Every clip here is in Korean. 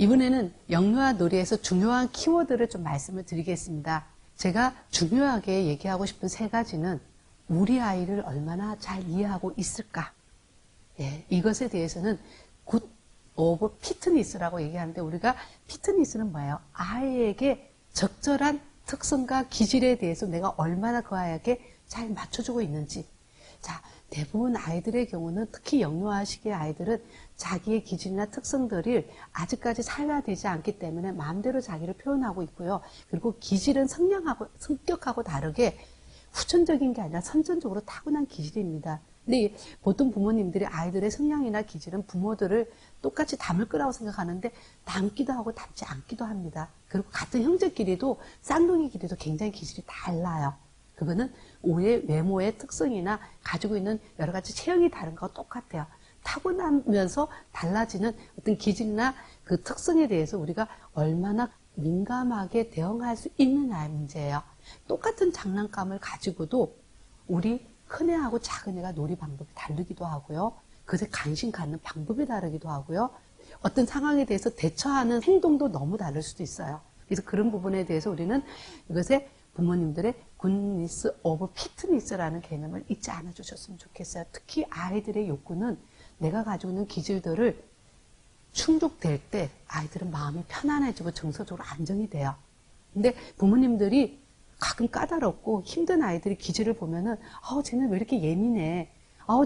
이번에는 영유아 놀이에서 중요한 키워드를 좀 말씀을 드리겠습니다. 제가 중요하게 얘기하고 싶은 세 가지는 우리 아이를 얼마나 잘 이해하고 있을까? 예, 이것에 대해서는 굿 오브 피트니스라고 얘기하는데, 우리가 피트니스는 뭐예요? 아이에게 적절한 특성과 기질에 대해서 내가 얼마나 그 아이에게 잘 맞춰주고 있는지. 자, 대부분 아이들의 경우는, 특히 영유아 시기의 아이들은 자기의 기질이나 특성들을 아직까지 사회화되지 않기 때문에 마음대로 자기를 표현하고 있고요. 그리고 기질은 성격하고 다르게 후천적인 게 아니라 선천적으로 타고난 기질입니다. 근데 보통 부모님들이 아이들의 성향이나 기질은 부모들을 똑같이 닮을 거라고 생각하는데 닮기도 하고 닮지 않기도 합니다. 그리고 같은 형제끼리도, 쌍둥이끼리도 굉장히 기질이 달라요. 그거는 외모의 특성이나 가지고 있는 여러 가지 체형이 다른 거와 똑같아요. 타고나면서 달라지는 어떤 기질이나 그 특성에 대해서 우리가 얼마나 민감하게 대응할 수 있느냐의 문제예요. 똑같은 장난감을 가지고도 우리 큰애하고 작은애가 놀이 방법이 다르기도 하고요. 그것에 관심 갖는 방법이 다르기도 하고요. 어떤 상황에 대해서 대처하는 행동도 너무 다를 수도 있어요. 그래서 그런 부분에 대해서 우리는 이것에 부모님들의 굿니스 오브 피트니스라는 개념을 잊지 않아 주셨으면 좋겠어요. 특히 아이들의 욕구는 내가 가지고 있는 기질들을 충족될 때 아이들은 마음이 편안해지고 정서적으로 안정이 돼요. 근데 부모님들이 가끔 까다롭고 힘든 아이들의 기질을 보면은, 쟤는 왜 이렇게 예민해?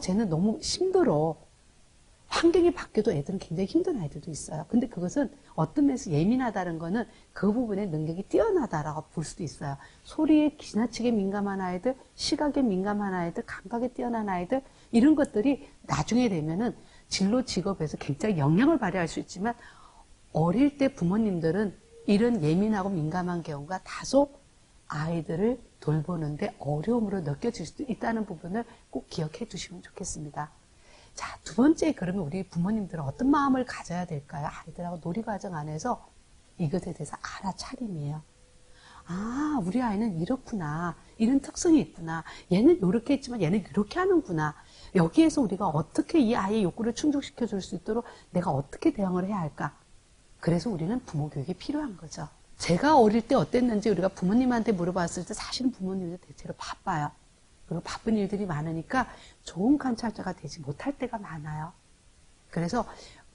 쟤는 너무 힘들어. 환경이 바뀌어도 애들은 굉장히 힘든 아이들도 있어요. 근데 그것은 어떤 면에서 예민하다는 거는 그 부분에 능력이 뛰어나다라고 볼 수도 있어요. 소리에 지나치게 민감한 아이들, 시각에 민감한 아이들, 감각에 뛰어난 아이들, 이런 것들이 나중에 되면은 진로 직업에서 굉장히 영향을 발휘할 수 있지만, 어릴 때 부모님들은 이런 예민하고 민감한 경우가 다소 아이들을 돌보는데 어려움으로 느껴질 수도 있다는 부분을 꼭 기억해 두시면 좋겠습니다. 자, 두 번째, 그러면 우리 부모님들은 어떤 마음을 가져야 될까요? 아이들하고 놀이과정 안에서 이것에 대해서 알아차림이에요. 우리 아이는 이렇구나. 이런 특성이 있구나. 얘는 이렇게 했지만 얘는 이렇게 하는구나. 여기에서 우리가 어떻게 이 아이의 욕구를 충족시켜 줄 수 있도록 내가 어떻게 대응을 해야 할까? 그래서 우리는 부모 교육이 필요한 거죠. 제가 어릴 때 어땠는지 우리가 부모님한테 물어봤을 때 사실은 부모님들 대체로 바빠요. 그리고 바쁜 일들이 많으니까 좋은 관찰자가 되지 못할 때가 많아요. 그래서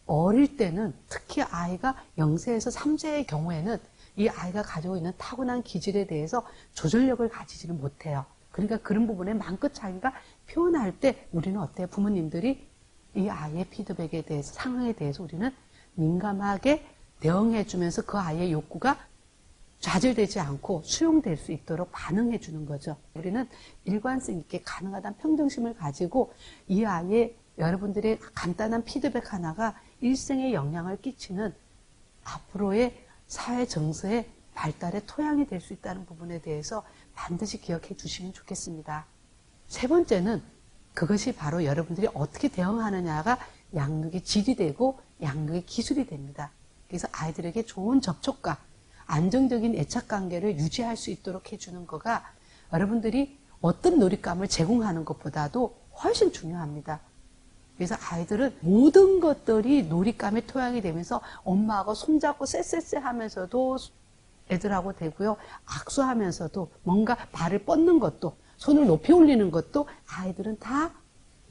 어릴 때는, 특히 아이가 0세에서 3세의 경우에는 이 아이가 가지고 있는 타고난 기질에 대해서 조절력을 가지지는 못해요. 그러니까 그런 부분에 마음껏 자기가 표현할 때 우리는 어때요? 부모님들이 이 아이의 피드백에 대해서, 상황에 대해서 우리는 민감하게 대응해주면서 그 아이의 욕구가 좌절되지 않고 수용될 수 있도록 반응해 주는 거죠. 우리는 일관성 있게 가능하다는 평등심을 가지고 이 아이의, 여러분들의 간단한 피드백 하나가 일생에 영향을 끼치는 앞으로의 사회 정서의 발달의 토양이 될 수 있다는 부분에 대해서 반드시 기억해 주시면 좋겠습니다. 세 번째는 그것이 바로 여러분들이 어떻게 대응하느냐가 양육의 질이 되고 양육의 기술이 됩니다. 그래서 아이들에게 좋은 접촉과 안정적인 애착관계를 유지할 수 있도록 해주는 거가 여러분들이 어떤 놀잇감을 제공하는 것보다도 훨씬 중요합니다. 그래서 아이들은 모든 것들이 놀잇감의 토양이 되면서 엄마하고 손잡고 쎄쎄쎄 하면서도 애들하고 되고요. 악수하면서도 뭔가 발을 뻗는 것도, 손을 높이 올리는 것도 아이들은 다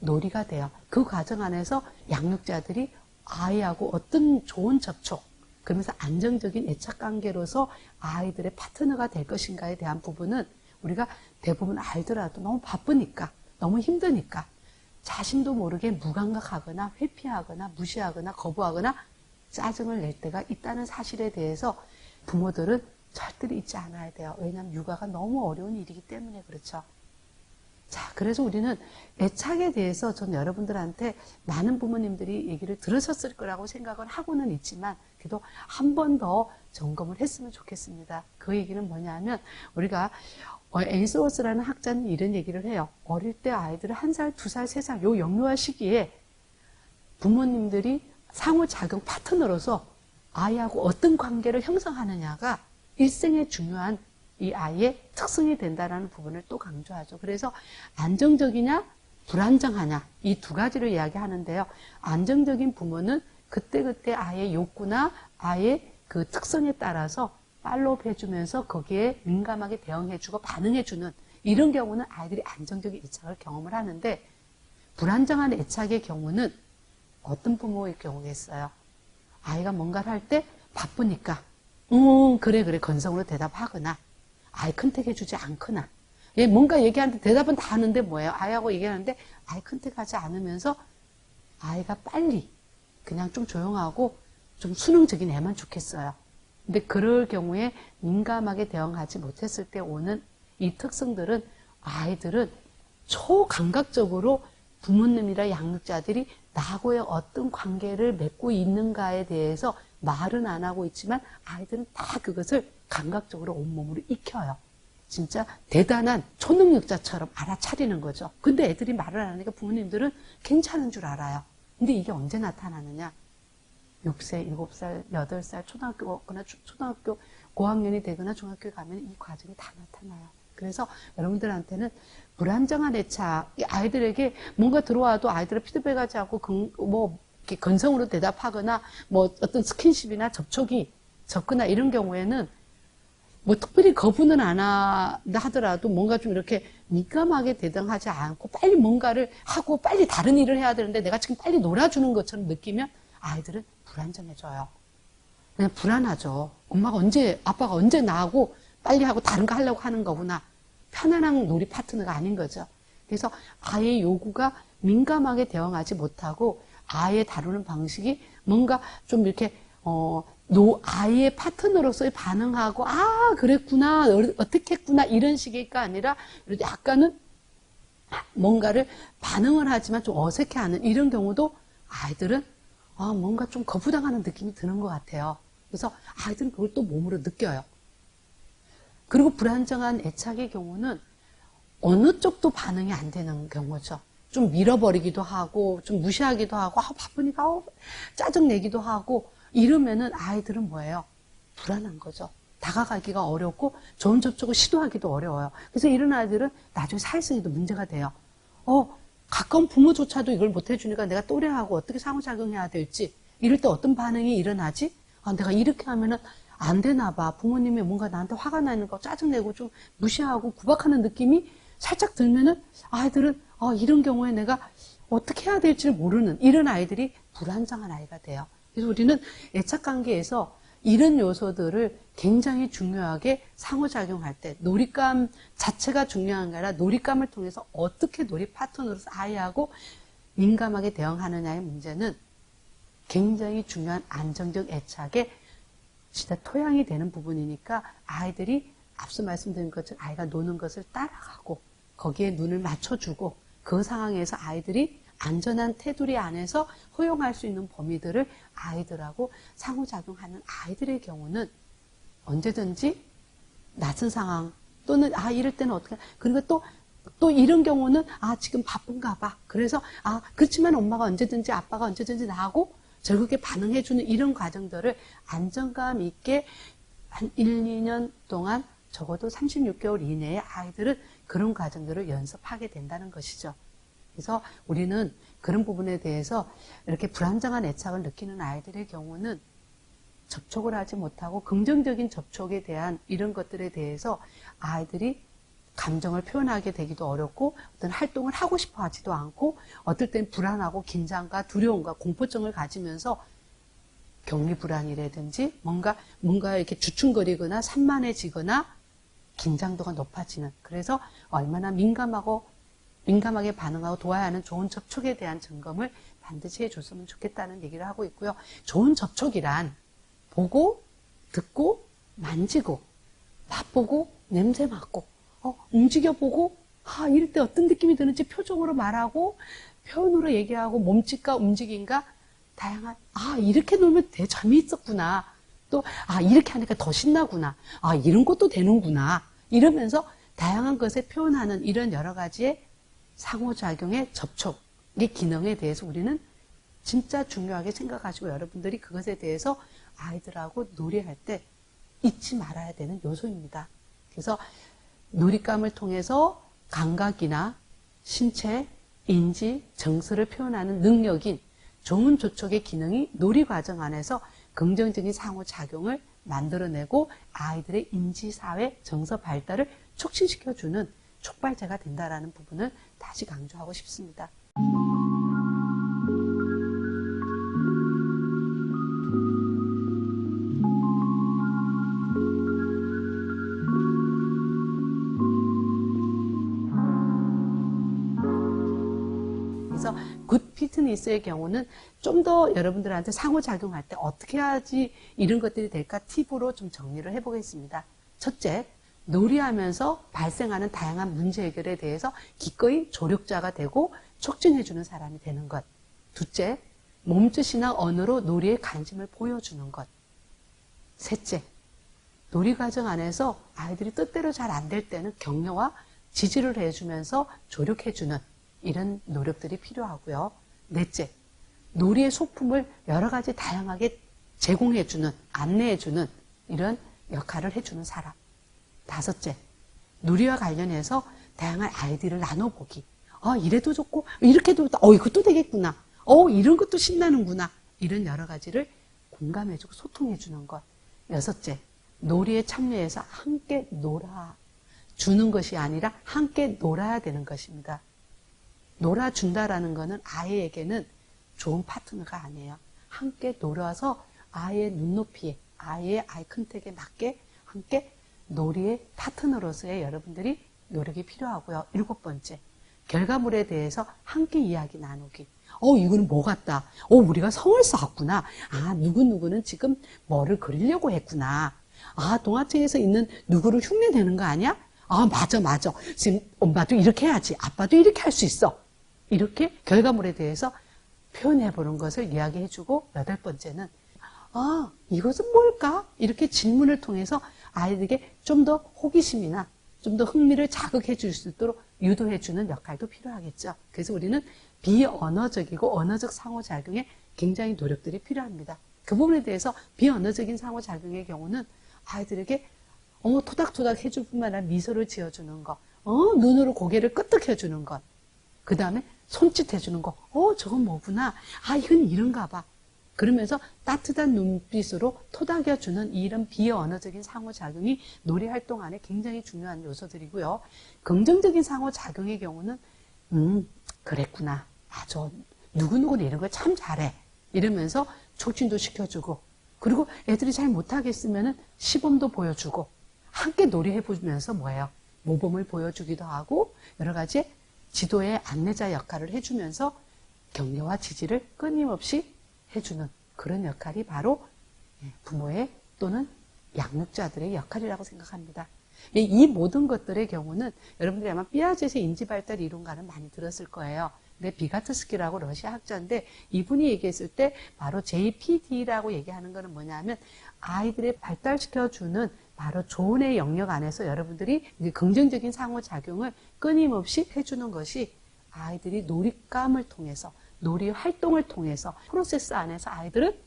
놀이가 돼요. 그 과정 안에서 양육자들이 아이하고 어떤 좋은 접촉, 그러면서 안정적인 애착관계로서 아이들의 파트너가 될 것인가에 대한 부분은 우리가 대부분 알더라도 너무 바쁘니까, 너무 힘드니까 자신도 모르게 무감각하거나 회피하거나 무시하거나 거부하거나 짜증을 낼 때가 있다는 사실에 대해서 부모들은 절대로 잊지 않아야 돼요. 왜냐하면 육아가 너무 어려운 일이기 때문에 그렇죠. 자, 그래서 우리는 애착에 대해서 전 여러분들한테 많은 부모님들이 얘기를 들으셨을 거라고 생각을 하고는 있지만, 그래도 한 번 더 점검을 했으면 좋겠습니다. 그 얘기는 뭐냐면, 우리가 앤서워스라는 학자는 이런 얘기를 해요. 어릴 때 아이들을 1살, 2살, 3살 요 영유아 시기에 부모님들이 상호작용 파트너로서 아이하고 어떤 관계를 형성하느냐가 일생에 중요한 이 아이의 특성이 된다는 부분을 또 강조하죠. 그래서 안정적이냐 불안정하냐 이 두 가지를 이야기하는데요. 안정적인 부모는 그때그때 아이의 욕구나 아이의 그 특성에 따라서 팔로우 해주면서 거기에 민감하게 대응해주고 반응해주는 이런 경우는 아이들이 안정적인 애착을 경험을 하는데, 불안정한 애착의 경우는 어떤 부모의 경우겠어요? 아이가 뭔가를 할 때 바쁘니까 그래 건성으로 대답하거나 아이 컨택해주지 않거나, 얘 뭔가 얘기하는데 대답은 다 하는데 뭐예요? 아이하고 얘기하는데 아이 컨택하지 않으면서 아이가 빨리 그냥 좀 조용하고 좀 수능적인 애만 좋겠어요. 근데 그럴 경우에 민감하게 대응하지 못했을 때 오는 이 특성들은, 아이들은 초감각적으로 부모님이나 양육자들이 나하고의 어떤 관계를 맺고 있는가에 대해서 말은 안 하고 있지만 아이들은 다 그것을 감각적으로 온몸으로 익혀요. 진짜 대단한 초능력자처럼 알아차리는 거죠. 근데 애들이 말을 안 하니까 부모님들은 괜찮은 줄 알아요. 근데 이게 언제 나타나느냐? 6세, 7살, 8살, 초등학교거나 초등학교 고학년이 되거나 중학교에 가면 이 과정이 다 나타나요. 그래서 여러분들한테는 불안정한 애착, 아이들에게 뭔가 들어와도 아이들을 피드백하지 않고 이렇게 건성으로 대답하거나 어떤 스킨십이나 접촉이 적거나 이런 경우에는 특별히 거부는 안 한다 하더라도 뭔가 좀 이렇게 민감하게 대응하지 않고 빨리 뭔가를 하고 빨리 다른 일을 해야 되는데 내가 지금 빨리 놀아주는 것처럼 느끼면 아이들은 불안정해져요. 그냥 불안하죠. 아빠가 언제 나하고 빨리 하고 다른 거 하려고 하는 거구나. 편안한 놀이 파트너가 아닌 거죠. 그래서 아이의 요구가 민감하게 대응하지 못하고 아이의 다루는 방식이 뭔가 좀 이렇게 아이의 파트너로서의 반응하고 그랬구나 어떻게 했구나 이런 식이가 아니라 약간은 뭔가를 반응을 하지만 좀 어색해하는 이런 경우도 아이들은 뭔가 좀 거부당하는 느낌이 드는 것 같아요. 그래서 아이들은 그걸 또 몸으로 느껴요. 그리고 불안정한 애착의 경우는 어느 쪽도 반응이 안 되는 경우죠. 좀 밀어버리기도 하고 좀 무시하기도 하고 바쁘니까 짜증내기도 하고 이러면은 아이들은 뭐예요? 불안한 거죠. 다가가기가 어렵고 좋은 접촉을 시도하기도 어려워요. 그래서 이런 아이들은 나중에 사회성에도 문제가 돼요. 가까운 부모조차도 이걸 못 해주니까 내가 또래하고 어떻게 상호작용해야 될지, 이럴 때 어떤 반응이 일어나지? 내가 이렇게 하면은 안 되나 봐. 부모님이 뭔가 나한테 화가 나는 거 짜증내고 좀 무시하고 구박하는 느낌이 살짝 들면은 아이들은 이런 경우에 내가 어떻게 해야 될지를 모르는 이런 아이들이 불안정한 아이가 돼요. 그래서 우리는 애착관계에서 이런 요소들을 굉장히 중요하게 상호작용할 때, 놀잇감 자체가 중요한 게 아니라 놀잇감을 통해서 어떻게 놀이 파트너로서 아이하고 민감하게 대응하느냐의 문제는 굉장히 중요한 안정적 애착의 진짜 토양이 되는 부분이니까 아이들이 앞서 말씀드린 것처럼 아이가 노는 것을 따라가고 거기에 눈을 맞춰주고 그 상황에서 아이들이 안전한 테두리 안에서 허용할 수 있는 범위들을 아이들하고 상호작용하는 아이들의 경우는 언제든지 낯선 상황 또는 이럴 때는 어떻게, 그리고 또 이런 경우는 지금 바쁜가 봐. 그래서 그렇지만 엄마가 언제든지 아빠가 언제든지 나하고 즐겁게 반응해주는 이런 과정들을 안정감 있게 한 1, 2년 동안 적어도 36개월 이내에 아이들은 그런 과정들을 연습하게 된다는 것이죠. 그래서 우리는 그런 부분에 대해서 이렇게 불안정한 애착을 느끼는 아이들의 경우는 접촉을 하지 못하고 긍정적인 접촉에 대한 이런 것들에 대해서 아이들이 감정을 표현하게 되기도 어렵고 어떤 활동을 하고 싶어 하지도 않고 어떨 땐 불안하고 긴장과 두려움과 공포증을 가지면서 격리불안이라든지 뭔가 이렇게 주춤거리거나 산만해지거나 긴장도가 높아지는, 그래서 얼마나 민감하게 반응하고 도와야 하는 좋은 접촉에 대한 점검을 반드시 해줬으면 좋겠다는 얘기를 하고 있고요. 좋은 접촉이란 보고, 듣고, 만지고, 맛보고, 냄새 맡고, 움직여보고, 이럴 때 어떤 느낌이 드는지 표정으로 말하고, 표현으로 얘기하고, 몸짓과 움직임과 다양한, 이렇게 놀면 되게 재미있었구나. 또, 이렇게 하니까 더 신나구나. 이런 것도 되는구나. 이러면서 다양한 것을 표현하는 이런 여러 가지의 상호작용의 접촉의 기능에 대해서 우리는 진짜 중요하게 생각하시고 여러분들이 그것에 대해서 아이들하고 놀이할 때 잊지 말아야 되는 요소입니다. 그래서 놀잇감을 통해서 감각이나 신체, 인지, 정서를 표현하는 능력인 좋은 조촉의 기능이 놀이 과정 안에서 긍정적인 상호작용을 만들어내고 아이들의 인지사회 정서 발달을 촉진시켜주는 촉발제가 된다는 부분을 다시 강조하고 싶습니다. 그래서 굿 피트니스의 경우는 좀 더 여러분들한테 상호작용할 때 어떻게 해야지 이런 것들이 될까 팁으로 좀 정리를 해보겠습니다. 첫째, 놀이하면서 발생하는 다양한 문제 해결에 대해서 기꺼이 조력자가 되고 촉진해주는 사람이 되는 것. 둘째, 몸짓이나 언어로 놀이에 관심을 보여주는 것. 셋째, 놀이 과정 안에서 아이들이 뜻대로 잘 안 될 때는 격려와 지지를 해주면서 조력해주는 이런 노력들이 필요하고요. 넷째, 놀이의 소품을 여러 가지 다양하게 제공해주는, 안내해주는 이런 역할을 해주는 사람. 다섯째, 놀이와 관련해서 다양한 아이디어를 나눠보기. 이래도 좋고, 이렇게도, 이것도 되겠구나. 이런 것도 신나는구나. 이런 여러 가지를 공감해주고 소통해주는 것. 여섯째, 놀이에 참여해서 함께 놀아주는 것이 아니라 함께 놀아야 되는 것입니다. 놀아준다라는 것은 아이에게는 좋은 파트너가 아니에요. 함께 놀아서 아이의 눈높이에, 아이의 아이 컨택에 맞게 함께 놀이의 파트너로서의 여러분들이 노력이 필요하고요. 일곱 번째, 결과물에 대해서 함께 이야기 나누기. 이거는 뭐 같다. 우리가 성을 쌓았구나. 누구누구는 지금 뭐를 그리려고 했구나. 동화책에서 있는 누구를 흉내내는 거 아니야? 맞아. 지금 엄마도 이렇게 해야지. 아빠도 이렇게 할 수 있어. 이렇게 결과물에 대해서 표현해보는 것을 이야기해주고, 여덟 번째는 이것은 뭘까? 이렇게 질문을 통해서 아이들에게 좀 더 호기심이나 좀 더 흥미를 자극해 줄 수 있도록 유도해주는 역할도 필요하겠죠. 그래서 우리는 비언어적이고 언어적 상호작용에 굉장히 노력들이 필요합니다. 그 부분에 대해서 비언어적인 상호작용의 경우는 아이들에게 토닥토닥 해줄 뿐만 아니라 미소를 지어주는 것, 눈으로 고개를 끄덕여주는 것, 그 다음에 손짓해주는 거, 저건 뭐구나. 이건 이런가 봐. 그러면서 따뜻한 눈빛으로 토닥여주는 이런 비언어적인 상호작용이 놀이 활동 안에 굉장히 중요한 요소들이고요. 긍정적인 상호작용의 경우는 그랬구나. 맞아. 누구누구는 이런 걸 참 잘해. 이러면서 촉진도 시켜주고, 그리고 애들이 잘 못하겠으면 시범도 보여주고, 함께 놀이해보면서 뭐예요? 모범을 보여주기도 하고 여러 가지 지도의 안내자 역할을 해주면서 격려와 지지를 끊임없이 해주는 그런 역할이 바로 부모의 또는 양육자들의 역할이라고 생각합니다. 이 모든 것들의 경우는 여러분들이 아마 피아제트의 인지발달 이론가는 많이 들었을 거예요. 근데 비가트스키라고 러시아 학자인데 이분이 얘기했을 때 바로 JPD라고 얘기하는 거는 뭐냐면 아이들의 발달시켜주는 바로 조언의 영역 안에서 여러분들이 긍정적인 상호작용을 끊임없이 해주는 것이 아이들이 놀잇감을 통해서 놀이 활동을 통해서 프로세스 안에서 아이들은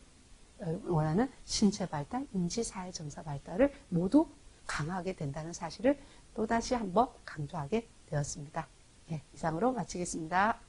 원하는 신체 발달, 인지, 사회, 정서 발달을 모두 강하게 된다는 사실을 또다시 한번 강조하게 되었습니다. 이상으로 마치겠습니다.